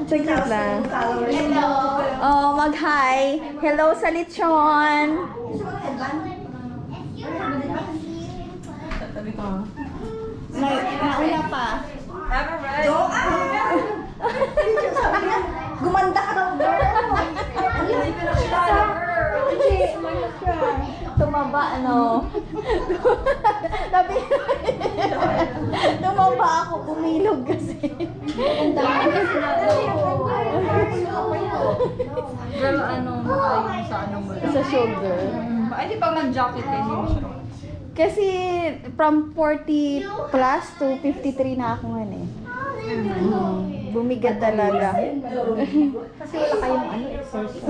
Saglit lang. Hello. Oh, mag-hi. Hello sa lechon. Oh. Nauna pa. Gumanda ka daw, girl. Tumaba, ano? Tumaba ako, bumilog kasi. Ang dami kasi Girl, ano, makain sa ano mo lang. sa shoulder. Ay, di pa mag-jacket eh, hindi mo siya. Kasi from 40 plus to 53 na ako ngayon eh. Bumigat talaga. Kasi wala kayong ano, exercise.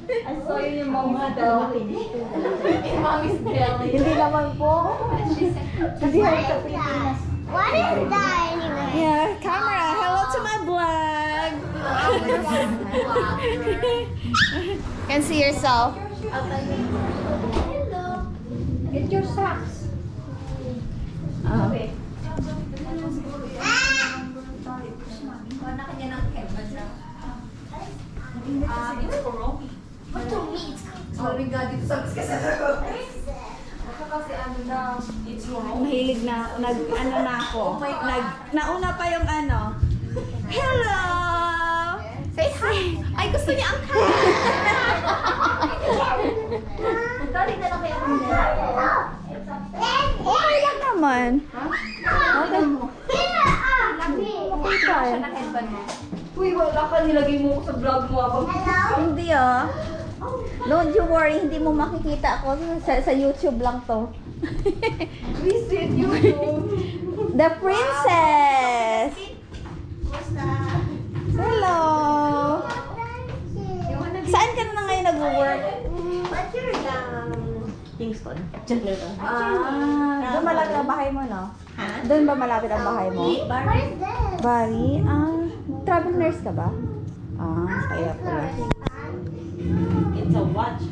I saw yun yung mga belly. Mommy's belly. Hindi naman po. Hindi ako sa Pilipinas. What is that anyway? Yeah, camera. Hello to my vlog. Can see yourself. Get your socks. Oh. It's for me. What to me? Oh my God, dito sa kasi ano na, it's your own. Mahilig na, ano na ako. Nauna pa yung ano. Hello! Say hi! Ay, gusto niya ang hi! Dali na lang kayo ang Okay lang naman. Okay. Okay. Uy, wala ka, nilagay mo ko sa vlog mo abang. Hindi ah. Don't you worry, hindi mo makikita ako sa YouTube lang to. Visit you. The princess! Hello! Saan ka na ngayon nag-work? What's your Kingston. Doon malapit ang bahay mo, no? Doon ba malapit ang bahay mo? What is this? Bari? Travel nurse ka ba? Kaya pala. It's a watch.